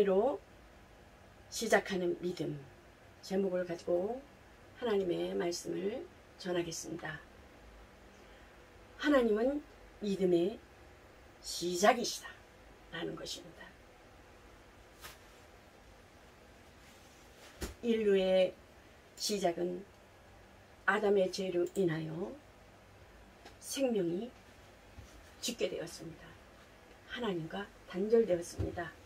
은혜로 시작하는 믿음 제목을 가지고 하나님의 말씀을 전하겠습니다. 하나님은 믿음의 시작이시다 라는 것입니다. 인류의 시작은 아담의 죄로 인하여 생명이 죽게 되었습니다. 하나님과 단절되었습니다.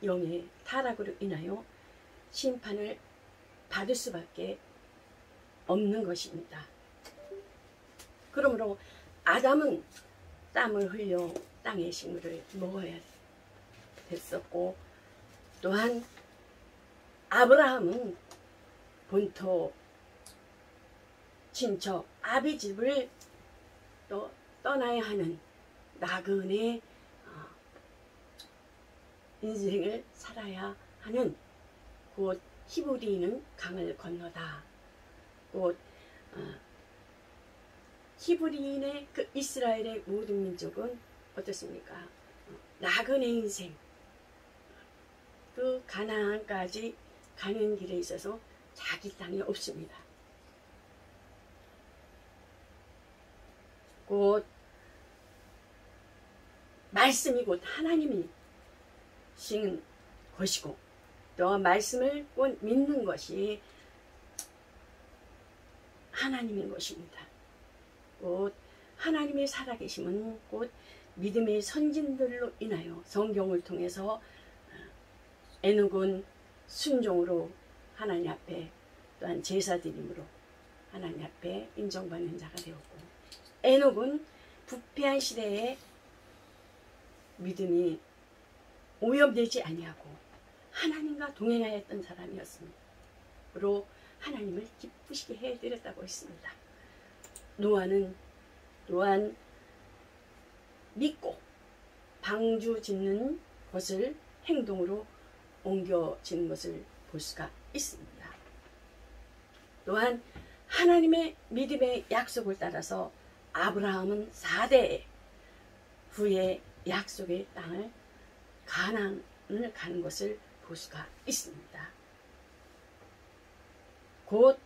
영의 타락으로 인하여 심판을 받을 수밖에 없는 것입니다. 그러므로 아담은 땀을 흘려 땅의 식물을 먹어야 됐었고, 또한 아브라함은 본토 친척 아비 집을 또 떠나야 하는 나그네 인생을 살아야 하는 곧 히브리인은 강을 건너다. 곧 히브리인의 그 이스라엘의 모든 민족은 어떻습니까? 나그네 인생, 그 가나안까지 가는 길에 있어서 자기 땅이 없습니다. 곧 말씀이 곧 하나님이 신 것이고, 또 말씀을 곧 믿는 것이 하나님인 것입니다. 곧 하나님의 살아계심은 곧 믿음의 선진들로 인하여 성경을 통해서 에녹은 순종으로 하나님 앞에, 또한 제사드림으로 하나님 앞에 인정받는 자가 되었고, 에녹은 부패한 시대에 믿음이 오염되지 아니하고 하나님과 동행하였던 사람이었습니다. 로 하나님을 기쁘시게 해드렸다고 했습니다. 노아는 또한 믿고 방주 짓는 것을 행동으로 옮겨지는 것을 볼 수가 있습니다. 또한 하나님의 믿음의 약속을 따라서 아브라함은 4대 후에 약속의 땅을 가나안을 가는 것을 볼 수가 있습니다. 곧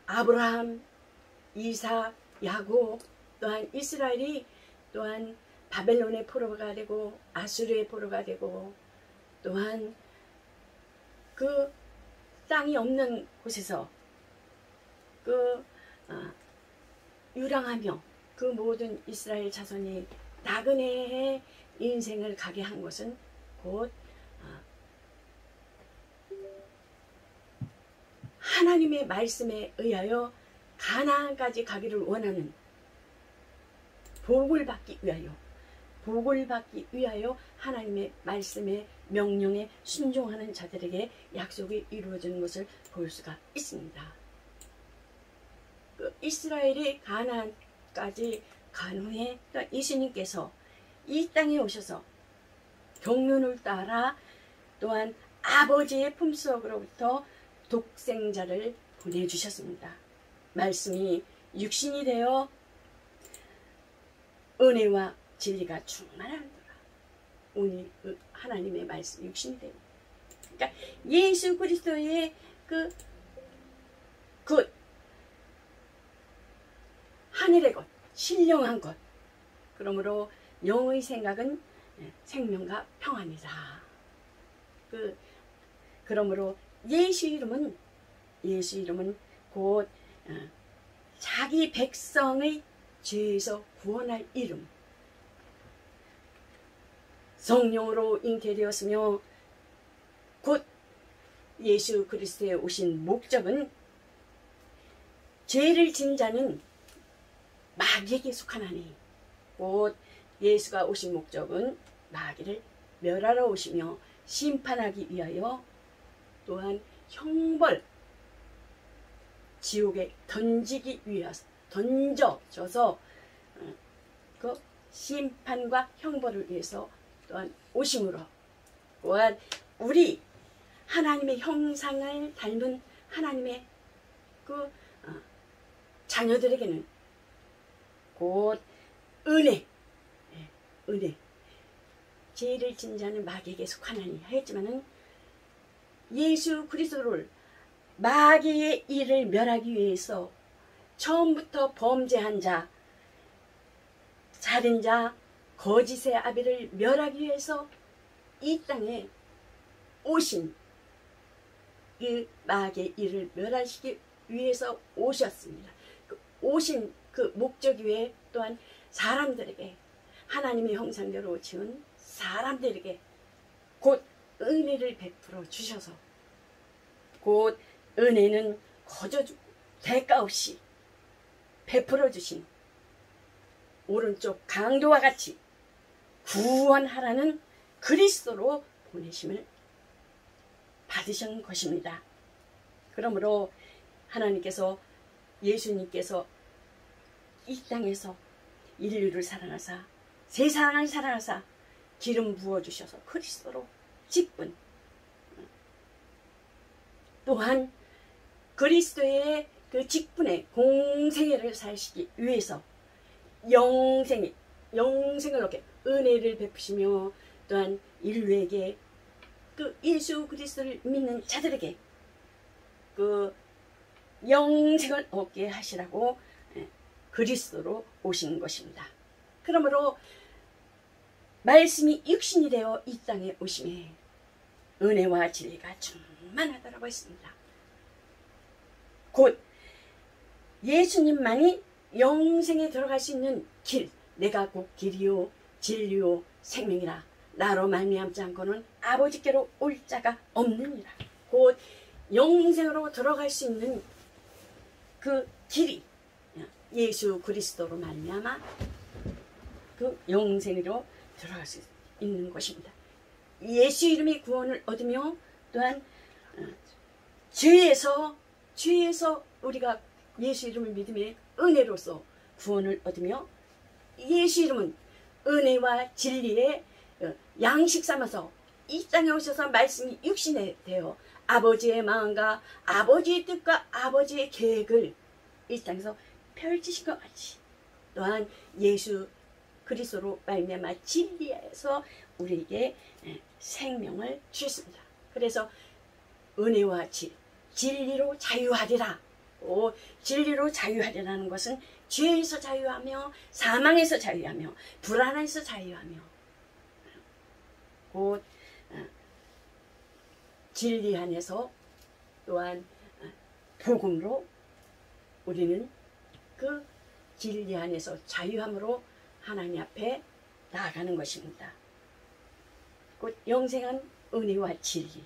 아브라함, 이삭, 야곱, 또한 이스라엘이 또한 바벨론의 포로가 되고 아수르의 포로가 되고, 또한 그 땅이 없는 곳에서 유랑하며 그 모든 이스라엘 자손이 나그네의 인생을 가게 한 것은 곧 하나님의 말씀에 의하여 가나안까지 가기를 원하는 복을 받기 위하여 하나님의 말씀에 명령에 순종하는 자들에게 약속이 이루어지는 것을 볼 수가 있습니다. 그 이스라엘이 가나안까지 간 후에 예수님께서 이 땅에 오셔서 경륜을 따라 또한 아버지의 품속으로부터 독생자를 보내주셨습니다. 말씀이 육신이 되어 은혜와 진리가 충만하노라. 하나님의 말씀 육신이 되고, 그러니까 예수 그리스도의 그 하늘의 것, 신령한 것. 그러므로 영의 생각은 생명과 평안이다. 그러므로 예수 이름은 곧 자기 백성의 죄에서 구원할 이름, 성령으로 잉태되었으며 곧 예수 그리스도에 오신 목적은 죄를 진 자는 마귀에게 속하나니, 곧 예수가 오신 목적은 마귀를 멸하러 오시며 심판하기 위하여, 또한 형벌 지옥에 던지기 위해서 던져져서 그 심판과 형벌을 위해서 또한 오심으로, 또한 우리 하나님의 형상을 닮은 하나님의 그 자녀들에게는 곧 은혜 죄를 진 자는 마귀에게 속하나니 하였지만은 예수 그리스도를 마귀의 일을 멸하기 위해서 처음부터 범죄한 자, 살인자, 거짓의 아비를 멸하기 위해서 이 땅에 오신 그 마귀의 일을 멸하시기 위해서 오셨습니다. 그 오신 그 목적 위에 또한 사람들에게 하나님의 형상대로 지은 사람들에게 곧 은혜를 베풀어 주셔서 곧 은혜는 거저주고 대가 없이 베풀어 주신 오른쪽 강도와 같이 구원하라는 그리스도로 보내심을 받으신 것입니다. 그러므로 하나님께서 예수님께서 이 땅에서 인류를 사랑하사 세상을 사랑하사 기름 부어주셔서 그리스도로 직분 또한 그리스도의 그 직분의 공생애를 사시기 위해서 영생을 얻게 은혜를 베푸시며 또한 인류에게 그 예수 그리스도를 믿는 자들에게 그 영생을 얻게 하시라고 그리스도로 오신 것입니다. 그러므로 말씀이 육신이 되어 이 땅에 오심에 은혜와 진리가 충만하다라고 했습니다. 곧 예수님만이 영생에 들어갈 수 있는 길, 내가 곧 길이요 진리요 생명이라 나로 말미암지 않고는 아버지께로 올 자가 없느니라. 곧 영생으로 들어갈 수 있는 그 길이 예수 그리스도로 말미암아 그 영생으로 들어갈 수 있는 것입니다. 예수 이름의 구원을 얻으며 또한 죄에서 우리가 예수 이름을 믿음의 은혜로서 구원을 얻으며 예수 이름은 은혜와 진리의 양식 삼아서 이 땅에 오셔서 말씀이 육신에 되어 아버지의 마음과 아버지의 뜻과 아버지의 계획을 이 땅에서 펼치신 것 같이 또한 예수 그리스도로 말미암아 진리에서 우리에게 생명을 주셨습니다. 그래서 은혜와 진리로 자유하리라. 진리로 자유하리라는 것은 죄에서 자유하며 사망에서 자유하며 불안에서 자유하며 곧 진리 안에서 또한 복음으로 우리는 그 진리 안에서 자유함으로 하나님 앞에 나아가는 것입니다. 곧 영생한 은혜와 진리,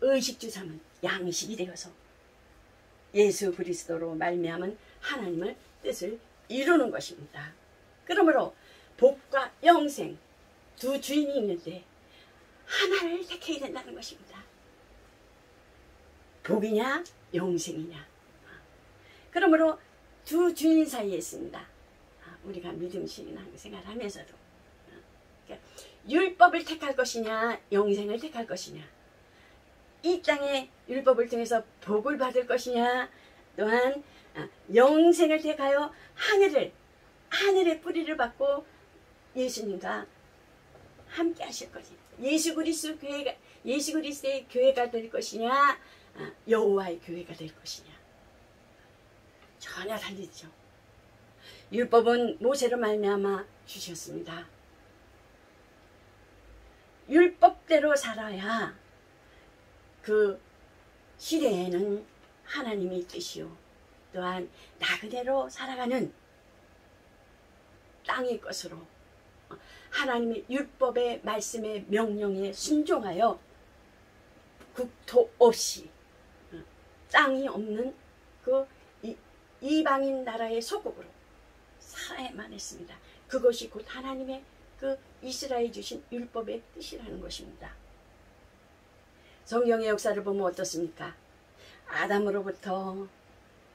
의식주 삼은 양식이 되어서 예수 그리스도로 말미암은 하나님의 뜻을 이루는 것입니다. 그러므로 복과 영생 두 주인이 있는데 하나를 택해야 된다는 것입니다. 복이냐 영생이냐. 그러므로 두 주인 사이에 있습니다. 우리가 믿음 신앙생활 하면서도 그러니까 율법을 택할 것이냐 영생을 택할 것이냐, 이 땅에 율법을 통해서 복을 받을 것이냐 또한 영생을 택하여 하늘의 뿌리를 받고 예수님과 함께 하실 것이냐, 예수 그리스도의 교회가 될 것이냐 여호와의 교회가 될 것이냐 전혀 다르죠. 율법은 모세로 말미암아 주셨습니다. 율법대로 살아야 그 시대에는 하나님의 뜻이요 또한 나그네로 살아가는 땅의 것으로 하나님의 율법의 말씀의 명령에 순종하여 국토 없이 땅이 없는 그 이방인 나라의 소국으로 살아야만 했습니다. 그것이 곧 하나님의 그 이스라엘 주신 율법의 뜻이라는 것입니다. 성경의 역사를 보면 어떻습니까? 아담으로부터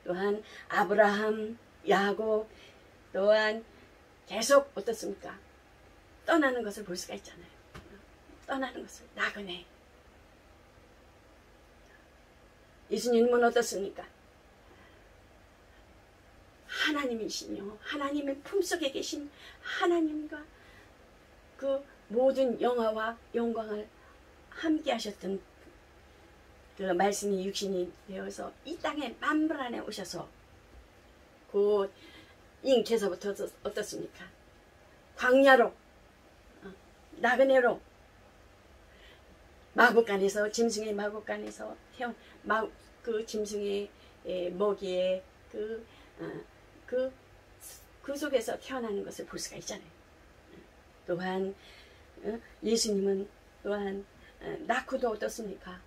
또한 아브라함, 야곱 또한 계속 어떻습니까? 떠나는 것을 볼 수가 있잖아요. 떠나는 것을 나그네. 예수님은 어떻습니까? 하나님이시며 하나님의 품속에 계신 하나님과 그 모든 영화와 영광을 함께 하셨던 그 말씀이 육신이 되어서 이 땅에 만물 안에 오셔서 곧 잉태서부터 어떻습니까? 광야로 나그네로 마구간에서 짐승의 마구간에서 태어나 그 짐승의 먹이에 그 속에서 태어나는 것을 볼 수가 있잖아요. 또한 예수님은 또한 낳고도 어떻습니까?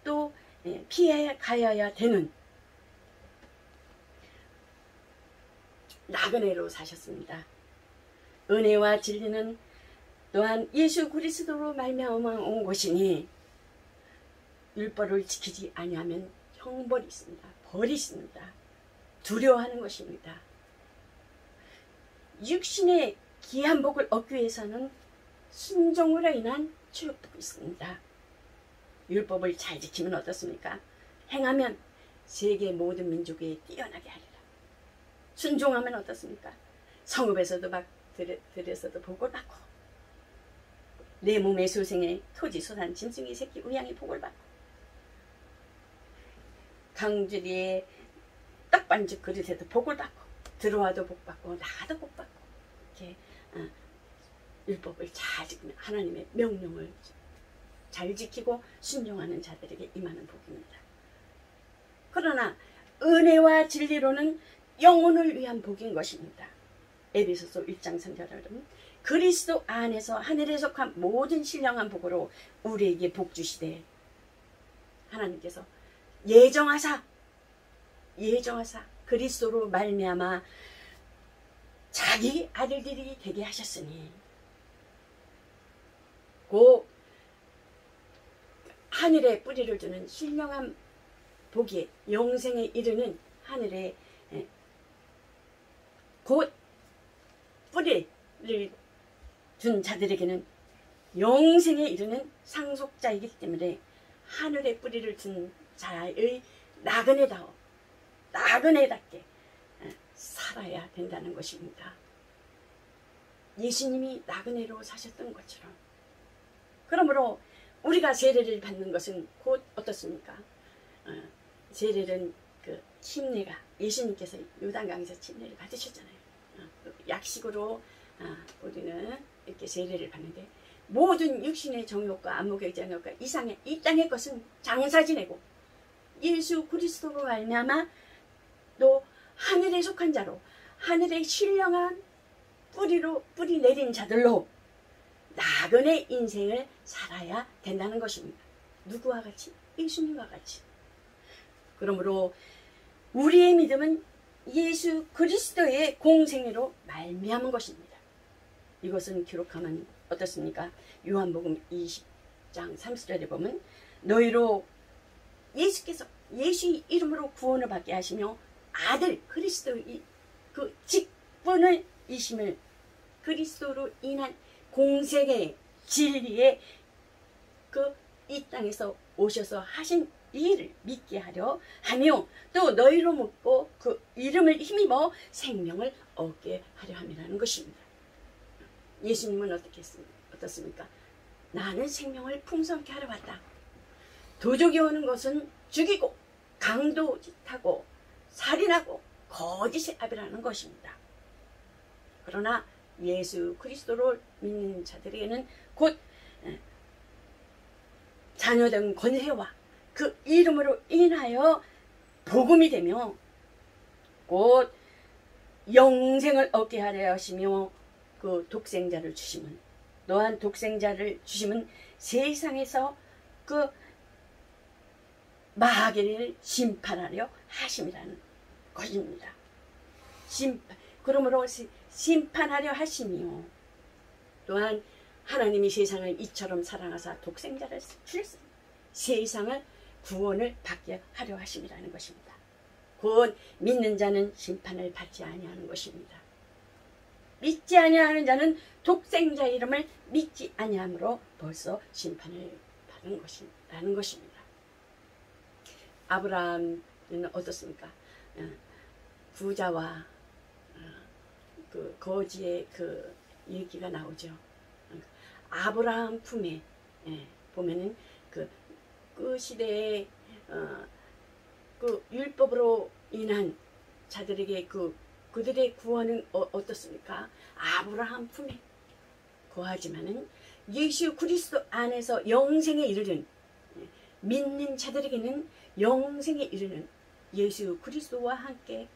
또 피해 가야 되는 나그네로 사셨습니다. 은혜와 진리는 또한 예수 그리스도로 말미암아 온 것이니 율법을 지키지 아니하면 형벌이 있습니다. 벌이 있습니다. 두려워하는 것입니다. 육신의 귀한 복을 얻기 위해서는 순종으로 인한 축복이 있습니다. 율법을 잘 지키면 어떻습니까? 행하면 세계 모든 민족에 뛰어나게 하리라. 순종하면 어떻습니까? 성읍에서도 들에서도 복을 받고 내 몸의 소생에 토지 소산 짐승의 새끼 우양이 복을 받고 강주리에 떡반죽 그릇에도 복을 받고 들어와도 복 받고 나가도 복 받고 이렇게 율법을 잘 지키면 하나님의 명령을 잘 지키고 순종하는 자들에게 임하는 복입니다. 그러나 은혜와 진리로는 영혼을 위한 복인 것입니다. 에베소서 1장 3절은 그리스도 안에서 하늘에 속한 모든 신령한 복으로 우리에게 복 주시되 하나님께서 예정하사 그리스도로 말미암아 자기 아들들이 되게 하셨으니 그 하늘에 뿌리를 두는 신령한 복이 영생에 이르는 하늘에 곧 뿌리를 둔 자들에게는 영생에 이르는 상속자이기 때문에 하늘에 뿌리를 둔 자의 나그네답게 살아야 된다는 것입니다. 예수님이 나그네로 사셨던 것처럼. 그러므로 우리가 세례를 받는 것은 곧 어떻습니까? 세례는 그 침례가 예수님께서 요단강에서 침례를 받으셨잖아요. 약식으로 우리는 이렇게 세례를 받는데 모든 육신의 정욕과 안목의 정욕과 이상의 이 땅의 것은 장사 지내고 예수 그리스도로 말미암아 또 하늘에 속한 자로 하늘의 신령한 뿌리 내린 자들로 나그네 인생을 살아야 된다는 것입니다. 누구와 같이? 예수님과 같이. 그러므로 우리의 믿음은 예수 그리스도의 공생애로 말미암은 것입니다. 이것은 기록하면 어떻습니까? 요한복음 20장 30절에 보면 너희로 예수께서 예수의 이름으로 구원을 받게 하시며 아들 그리스도의 그 직분을 이심을 그리스도로 인한 공생의 진리에 그 이 땅에서 오셔서 하신 이 일을 믿게 하려 하며 또 너희로 묻고 그 이름을 힘입어 생명을 얻게 하려 함이라는 것입니다. 예수님은 어떻습니까? 나는 생명을 풍성케 하러 왔다. 도적이 오는 것은 죽이고 강도짓하고 살인하고 거짓의 아비라는 것입니다. 그러나 예수 그리스도를 믿는 자들에게는 곧 자녀된 권세와 그 이름으로 인하여 복음이 되며 곧 영생을 얻게 하려 하시며 그 독생자를 주심은 또한 독생자를 주심은 세상에서 그 마귀를 심판하려 하심이라는 것입니다. 그러므로 심판하려 하시며 또한 하나님이 세상을 이처럼 사랑하사 독생자를 주셨습니다. 세상을 구원을 받게 하려 하심이라는 것입니다. 곧 믿는 자는 심판을 받지 아니하는 것입니다. 믿지 아니하는 자는 독생자 이름을 믿지 아니함으로 벌써 심판을 받은 것이라는 것입니다. 아브라함은 어떻습니까? 부자와 그 거지의 그 얘기가 나오죠. 아브라함 품에 보면은 그 시대에 그 율법으로 인한 자들에게 그들의 구원은 어떻습니까? 아브라함 품에 거하지만은 예수 그리스도 안에서 영생에 이르는 믿는 자들에게는 영생에 이르는 예수 그리스도와 함께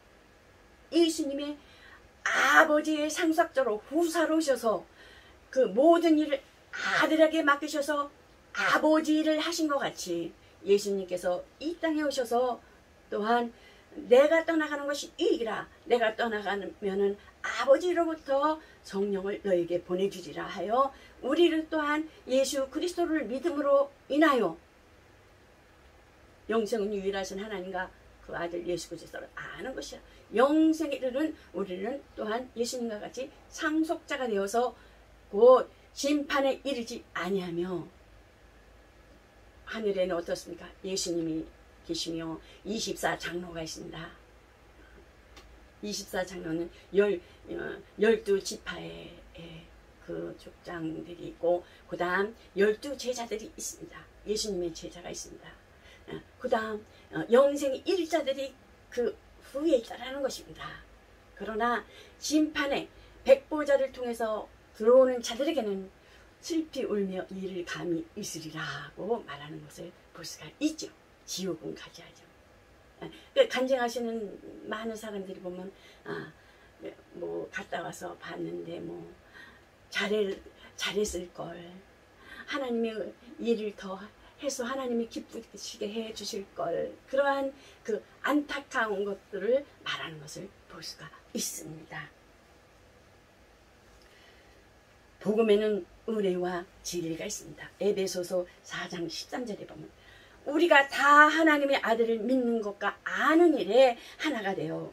예수님의 아버지의 상속자로 후사로 오셔서 그 모든 일을 아들에게 맡기셔서 아버지 일을 하신 것 같이 예수님께서 이 땅에 오셔서 또한 내가 떠나가는 것이 이익이라 내가 떠나가면은 아버지로부터 성령을 너에게 보내주리라 하여 우리를 또한 예수 그리스도를 믿음으로 인하여 영생은 유일하신 하나님과 그 아들 예수 그리스도를 아는 것이야. 영생에 이르는 우리는 또한 예수님과 같이 상속자가 되어서 곧 심판에 이르지 아니하며 하늘에는 어떻습니까? 예수님이 계시며 24장로가 있습니다. 24장로는 12지파의 그 족장들이 있고 그 다음 12제자들이 있습니다. 예수님의 제자가 있습니다. 그 다음 영생의 일자들이 그 후에 있다라는 것입니다. 그러나 심판의 백보자를 통해서 들어오는 자들에게는 슬피 울며 이를 감이 있으리라고 말하는 것을 볼 수가 있죠. 지옥은 가지 하죠. 간증하시는 많은 사람들이 보면 뭐 갔다 와서 봤는데 뭐 잘했을 걸, 하나님의 일을 더 해서 하나님이 기쁘시게 해 주실 걸, 그러한 그 안타까운 것들을 말하는 것을 볼 수가 있습니다. 복음에는 의뢰와 진리가 있습니다. 에베소서 4장 13절에 보면 우리가 다 하나님의 아들을 믿는 것과 아는 일에 하나가 되어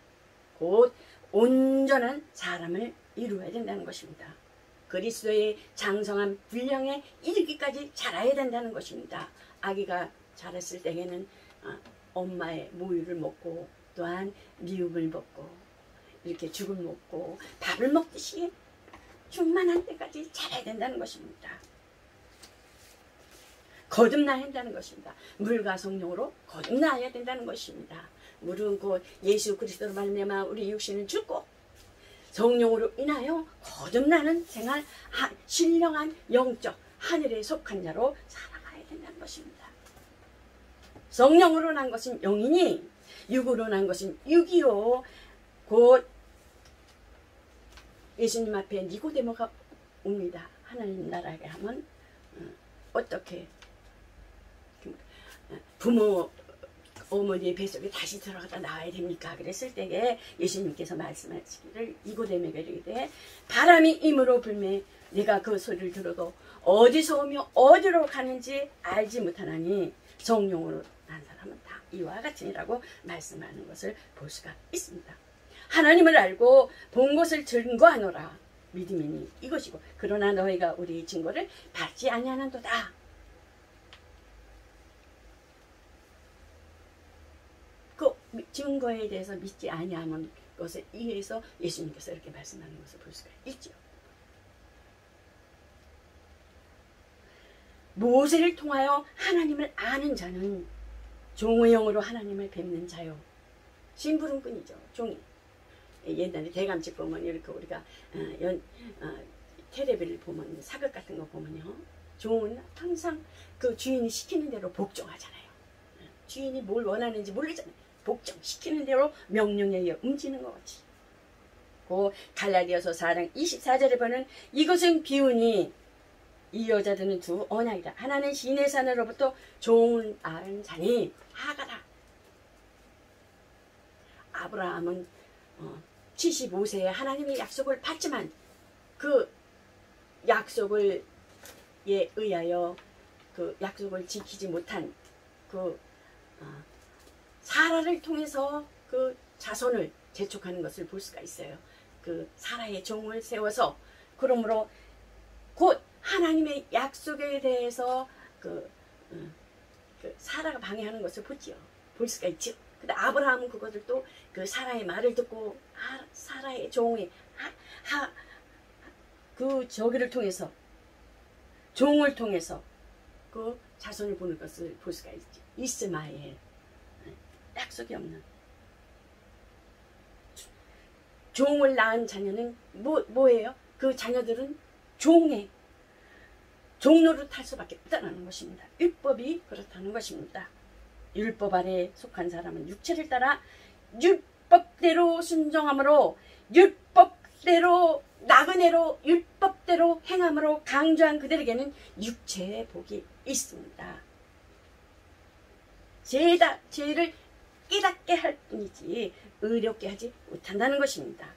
곧 온전한 사람을 이루어야 된다는 것입니다. 그리스도의 장성한 분량에 이르기까지 자라야 된다는 것입니다. 아기가 자랐을 때에는 엄마의 모유를 먹고 또한 미움을 먹고 이렇게 죽을 먹고 밥을 먹듯이 충만한 때까지 자라야 된다는 것입니다. 거듭나야 된다는 것입니다. 물과 성령으로 거듭나야 된다는 것입니다. 물은 곧 예수 그리스도로 말미암아 우리 육신은 죽고 성령으로 인하여 거듭나는 생활, 신령한 영적 하늘에 속한 자로 살아가야 된다는 것입니다. 성령으로 난 것은 영이니 육으로 난 것은 육이요 곧 예수님 앞에 니고데모가 옵니다. 하나님 나라에 하면 어떻게 부모 어머니의 뱃속에 다시 들어가다 나와야 됩니까? 그랬을 때에 예수님께서 말씀하시기를 니고데모에게 이르되 바람이 임으로 불매 내가 그 소리를 들어도 어디서 오며 어디로 가는지 알지 못하나니 성령으로 난 사람은 다 이와 같으니라고 말씀하는 것을 볼 수가 있습니다. 하나님을 알고 본 것을 증거하노라. 믿음이니 이것이고 그러나 너희가 우리 증거를 받지 아니하는도다. 그 증거에 대해서 믿지 아니하는 것에 의해서 예수님께서 이렇게 말씀하는 것을 볼 수가 있죠. 모세를 통하여 하나님을 아는 자는 종의 영으로 하나님을 뵙는 자요. 심부름꾼이죠. 종이. 옛날에 대감집 보면 이렇게 우리가 텔레비를 보면 사극 같은 거 보면요. 종은 항상 그 주인이 시키는 대로 복종하잖아요. 주인이 뭘 원하는지 모르잖아요. 복종시키는 대로 명령에 의해 움직이는 것 같이. 그 갈라디아서 4장 24절에 보면 이것은 비유니 이 여자들은 두 언약이다. 하나는 시내산으로부터 종을 낳은 자니 하가라. 아브라함은 75세에 하나님의 약속을 받지만 그 약속을 의하여 그 약속을 지키지 못한 그 사라를 통해서 그 자손을 재촉하는 것을 볼 수가 있어요. 그 사라의 종을 세워서 그러므로 곧 하나님의 약속에 대해서 그 사라가 방해하는 것을 볼 수가 있죠. 근데 아브라함은 그것을 또 그 사라의 말을 듣고 사라의 종의 그 저기를 통해서 종을 통해서 그 자손을 보는 것을 볼 수가 있지. 이스마엘, 약속이 없는 종을 낳은 자녀는 뭐예요? 그 자녀들은 종로를 탈 수밖에 없다는 것입니다. 율법이 그렇다는 것입니다. 율법 아래 속한 사람은 육체를 따라 율법대로 순종함으로, 율법대로 나그네로 율법대로 행함으로 강조한 그들에게는 육체의 복이 있습니다. 죄를 깨닫게 할 뿐이지 의롭게 하지 못한다는 것입니다.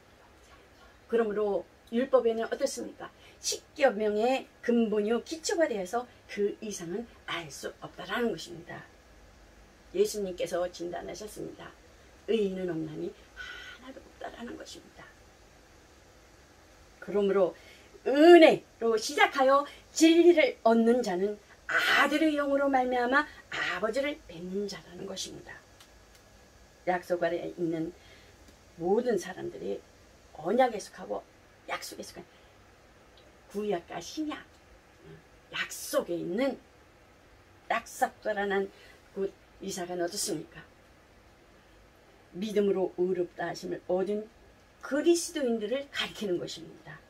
그러므로 율법에는 어떻습니까? 10여 명의 근본이요 기초가 되어서 그 이상은 알 수 없다라는 것입니다. 예수님께서 진단하셨습니다. 의인은 없나니 하나도 없다라는 것입니다. 그러므로 은혜로 시작하여 진리를 얻는 자는 아들의 영으로 말미암아 아버지를 뵙는 자라는 것입니다. 약속 아래 있는 모든 사람들이 언약에 속하고 약속에 속한 구약과 신약, 약속에 있는 약속자라는 그 이사가는 어떻습니까? 믿음으로 의롭다 하심을 얻은 그리스도인들을 가리키는 것입니다.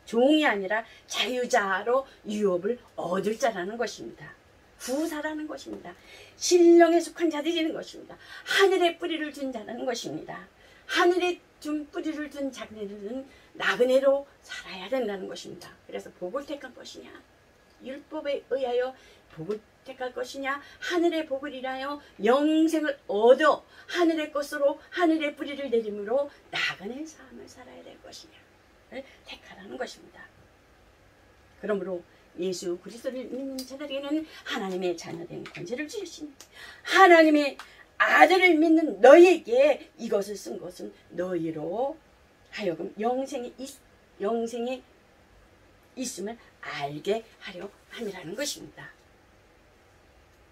종이 아니라 자유자로 유업을 얻을 자라는 것입니다. 후사라는 것입니다. 신령에 속한 자들이라는 것입니다. 하늘에 뿌리를 둔 자라는 것입니다. 하늘에 둔 뿌리를 둔 자들은 나그네로 살아야 된다는 것입니다. 그래서 복을 택할 것이냐, 율법에 의하여 복을 택할 것이냐, 하늘의 복을 인하여 영생을 얻어 하늘의 것으로 하늘의 뿌리를 내림으로 나그네 삶을 살아야 될 것이냐를 택하라는 것입니다. 그러므로 예수 그리스도를 믿는 자들에게는 하나님의 자녀된 권세를 주시니, 하나님의 아들을 믿는 너희에게 이것을 쓴 것은 너희로 하여금 영생에 있음을 알게 하려 함이라는 것입니다.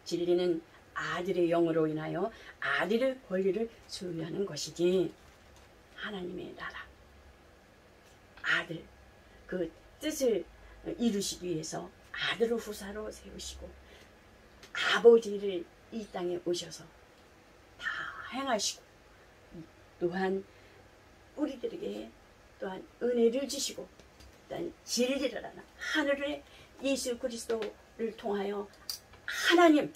진리는 아들의 영으로 인하여 아들의 권리를 소유하는 것이지, 하나님의 나라, 아들 그 뜻을 이루시기 위해서 아들을 후사로 세우시고 아버지를 이 땅에 오셔서 다 행하시고, 또한 우리들에게 또한 은혜를 주시고, 또한 진리를 하나 하늘의 예수 그리스도를 통하여 하나님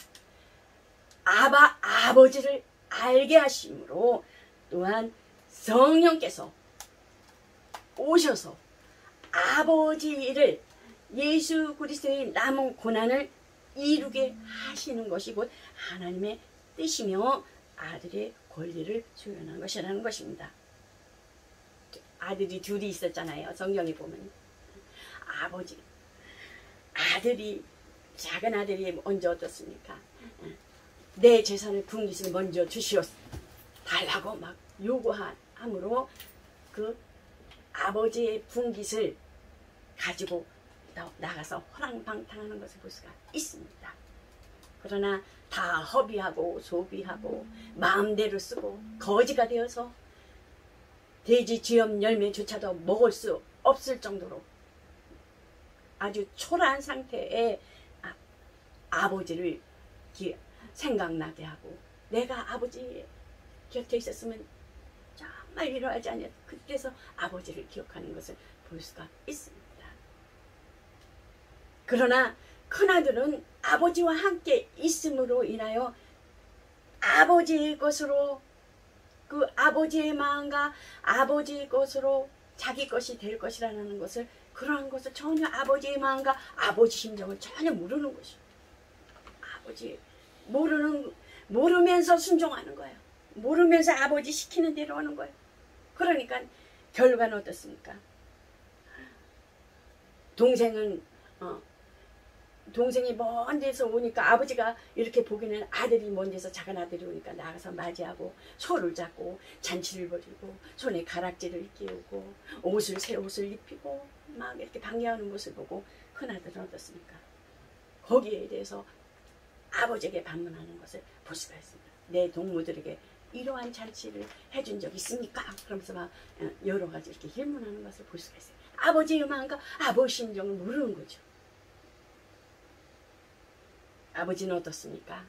아버지를 알게 하심으로, 또한 성령께서 오셔서 아버지를 예수 그리스도의 남은 고난을 이루게 하시는 것이 곧 하나님의 뜻이며 아들의 권리를 수행하는 것이라는 것입니다. 아들이 둘이 있었잖아요. 성경에 보면 작은 아들이 먼저 어떻습니까? 내 재산을 분깃을 먼저 주시오 달라고 막 요구함으로 그 아버지의 분깃을 가지고 나가서 호랑방탕하는 것을 볼 수가 있습니다. 그러나 다 허비하고 소비하고 마음대로 쓰고 거지가 되어서 돼지 쥐염 열매조차도 먹을 수 없을 정도로 아주 초라한 상태의 아버지를 생각나게 하고, 내가 아버지 곁에 있었으면 정말 이러하지 않냐, 그때서 아버지를 기억하는 것을 볼 수가 있습니다. 그러나 큰아들은 아버지와 함께 있음으로 인하여 아버지의 것으로, 그 아버지의 마음과 아버지의 것으로 자기 것이 될 것이라는 것을, 그러한 것을 전혀 아버지의 마음과 아버지 심정을 전혀 모르는 것이죠. 아버지 모르면서 순종하는 거예요. 모르면서 아버지 시키는 대로 하는 거예요. 그러니까 결과는 어떻습니까? 동생이 먼 데서 오니까 아버지가 이렇게 보기는 아들이 먼 데서 작은 아들이 오니까 나가서 맞이하고 손을 잡고 잔치를 벌이고 손에 가락지를 끼우고 새 옷을 입히고 막 이렇게 방해하는 모습을 보고 큰아들은 어떻습니까? 거기에 대해서 아버지에게 반문하는 것을 볼 수가 있습니다. 내 동무들에게 이러한 잔치를 해준 적 있습니까? 그러면서 막 여러 가지 이렇게 질문하는 것을 볼 수가 있어요. 아버지의 마음과 아버지 심정을 모르는 거죠. 아버지는 어떻습니까?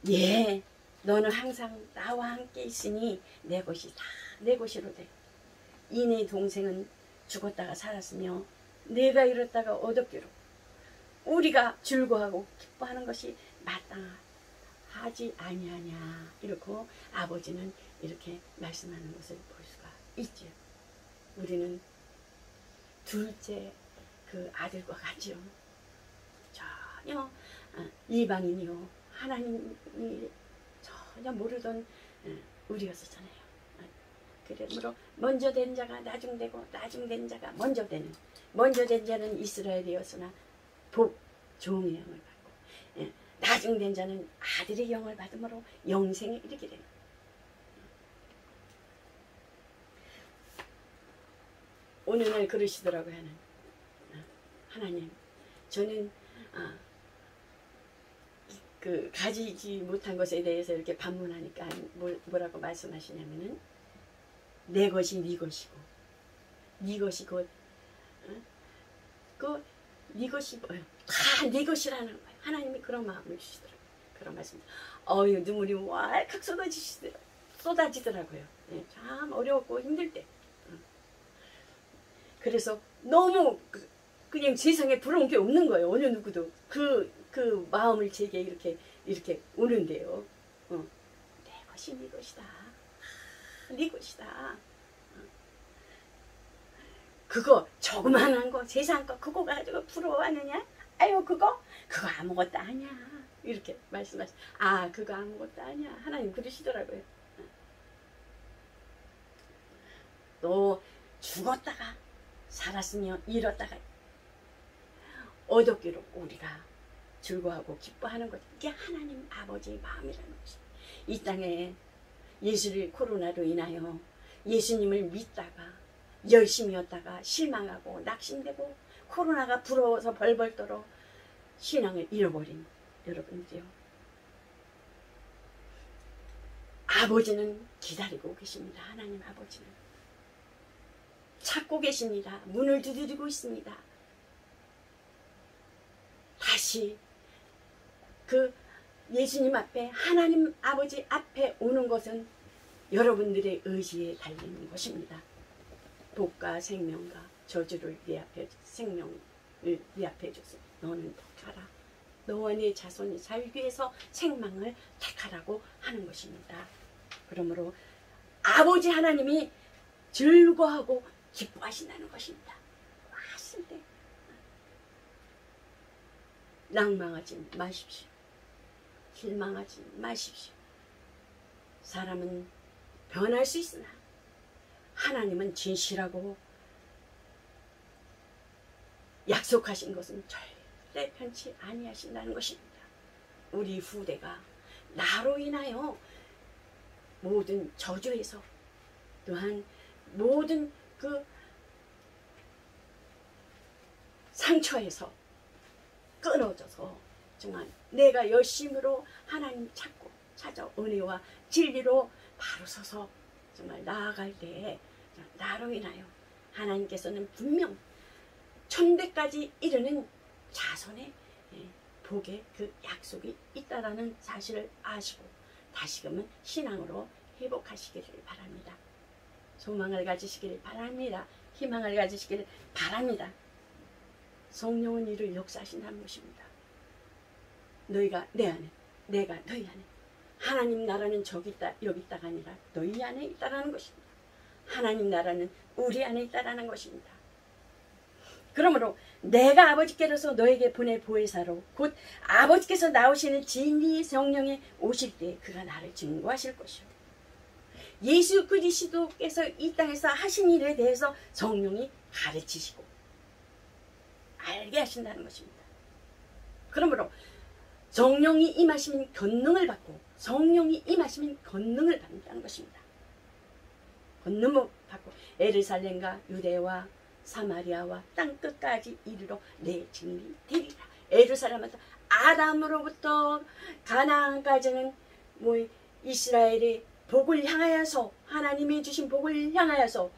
예, 너는 항상 나와 함께 있으니 내 것이 다 내 것이로 돼. 이내 동생은 죽었다가 살았으며 내가 잃었다가 얻었기로 우리가 즐거워하고 기뻐하는 것이 마땅하지 아니하냐. 이렇게 아버지는 이렇게 말씀하는 것을 볼 수가 있죠. 우리는 둘째 그 아들과 같지요. 전혀 이방인이요 하나님이 전혀 모르던 우리였었잖아요. 그러므로 먼저 된 자가 나중되고 나중된 자가 먼저 되는, 먼저 된 자는 이스라엘이었으나 복 종의 영을 받고 나중된 자는 아들의 영을 받음으로 영생에 이르게 되는. 오늘날 그러시더라고요. 하나님, 저는 그 가지지 못한 것에 대해서 이렇게 반문하니까 뭐라고 말씀하시냐면은 내 것이 네 것이고 네 것이 곧 네 것이 뭐예요? 다 네 것이라는 거예요. 하나님이 그런 마음을 주시더라고요. 그런 말씀. 눈물이 왈칵 쏟아지더라고요. 네, 참 어려웠고 힘들 때. 그래서 너무 그냥 세상에 부러운 게 없는 거예요. 어느 누구도 그 마음을 제게 이렇게 오는데요. 내 것이 네 것이다. 네 것이다. 그거 조그만한 거 세상 거 그거 가지고 부러워하느냐? 아유 그거 아무것도 아니야. 이렇게 말씀하시죠. 그거 아무것도 아니야. 하나님 그러시더라고요. 또 죽었다가 살았으며 잃었다가 얻었기로 우리가 즐거워하고 기뻐하는 것. 이게 하나님 아버지의 마음이라는 것이. 이 땅에 예수를 코로나로 인하여 예수님을 믿다가 열심이었다가 실망하고 낙심되고 코로나가 부러워서 벌벌 떨어 신앙을 잃어버린 여러분들이요. 아버지는 기다리고 계십니다. 하나님 아버지는 찾고 계십니다. 문을 두드리고 있습니다. 다시 그 예수님 앞에 하나님 아버지 앞에 오는 것은 여러분들의 의지에 달리는 것입니다. 복과 생명과 저주를 생명을 위압해 줘서 너는 택하라. 너와 네 자손이 살기 위해서 생명을 택하라고 하는 것입니다. 그러므로 아버지 하나님이 즐거워하고 기뻐하신다는 것입니다. 왔을 때 낭망하지 마십시오. 실망하지 마십시오. 사람은 변할 수 있으나 하나님은 진실하고 약속하신 것은 절대 변치 아니하신다는 것입니다. 우리 후대가 나로 인하여 모든 저주에서 또한 모든 그 상처에서 끊어져서 정말 내가 열심으로 하나님 찾아 은혜와 진리로 바로 서서 정말 나아갈 때에 나로 인하여 하나님께서는 분명 천대까지 이르는 자손의 복의 그 약속이 있다라는 사실을 아시고 다시금은 신앙으로 회복하시기를 바랍니다. 소망을 가지시기를 바랍니다. 희망을 가지시기를 바랍니다. 성령은 이를 역사하신다는 것입니다. 너희가 내 안에, 내가 너희 안에. 하나님 나라는 저기 있다 여기 있다가 아니라 너희 안에 있다라는 것입니다. 하나님 나라는 우리 안에 있다라는 것입니다. 그러므로 내가 아버지께로서 너에게 보내 보혜사로 곧 아버지께서 나오시는 진리의 성령에 오실 때 그가 나를 증거하실 것이요. 예수 그리스도께서 이 땅에서 하신 일에 대해서 성령이 가르치시고 알게 하신다는 것입니다. 그러므로 성령이 임하시면 권능을 받고 성령이 임하시면 권능을 받는다는 것입니다. 권능을 받고 예루살렘과 유대와 사마리아와 땅끝까지 이르러 내 증인이 되리라. 예루살렘에서 아담으로부터 가나안까지는 이스라엘의 복을 향하여서, 하나님이 주신 복을 향하여서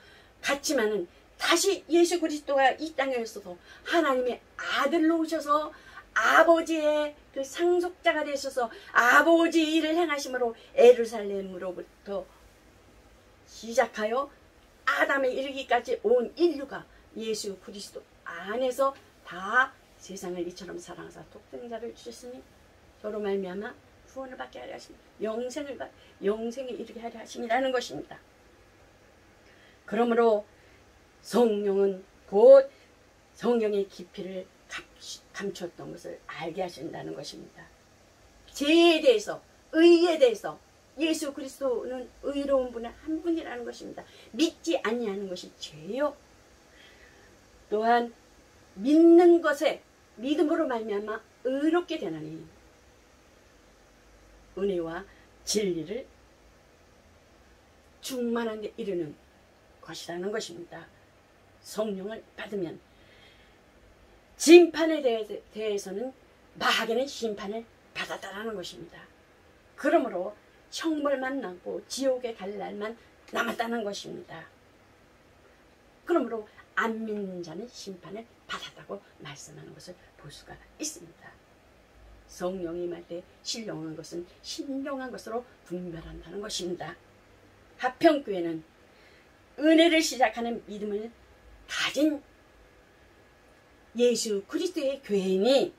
갔지만은 다시 예수 그리스도가 이 땅에 있어서 하나님의 아들로 오셔서 아버지의 그 상속자가 되셔서 아버지 일을 행하심으로 예루살렘으로부터 시작하여 아담에 이르기까지 온 인류가 예수 그리스도 안에서 다 세상을 이처럼 사랑하사 독생자를 주셨으니 저로 말미암아 구원을 받게 하려 하십니다. 영생에 이르게 하려 하심이라는 것입니다. 그러므로 성령은 곧 성령의 깊이를 감췄던 것을 알게 하신다는 것입니다. 죄에 대해서, 의에 대해서 예수 그리스도는 의로운 분은 한 분이라는 것입니다. 믿지 아니하는 것이 죄요. 또한 믿는 것에 믿음으로 말미암아 의롭게 되나니 은혜와 진리를 충만한 데 이르는 것이라는 것입니다. 성령을 받으면 심판에 대해서는 마귀는 심판을 받았다라는 것입니다. 그러므로 형벌만 남고 지옥에 갈 날만 남았다는 것입니다. 그러므로 안 믿는 자는 심판을 받았다고 말씀하는 것을 볼 수가 있습니다. 성령이 임할 때 신령한 것은 신령한 것으로 분별한다는 것입니다. 하평교회는 은혜를 시작하는 믿음을 가진 예수 그리스도의 교회니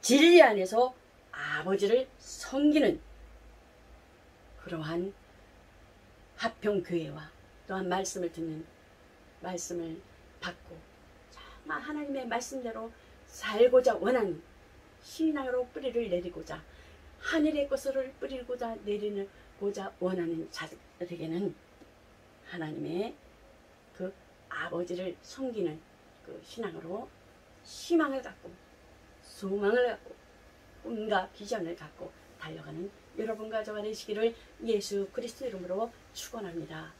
진리 안에서 아버지를 섬기는 그러한 하평교회와 또한 말씀을 듣는, 말씀을 받고 정말 하나님의 말씀대로 살고자 원하는 신앙으로 뿌리를 내리고자 하늘의 것을 뿌리고자 내리고자 원하는 자들에게는 하나님의 그 아버지를 섬기는 그 신앙으로 희망을 갖고 소망을 갖고 꿈과 비전을 갖고 달려가는 여러분과 저가 되시기를 예수 그리스도 이름으로 축원합니다.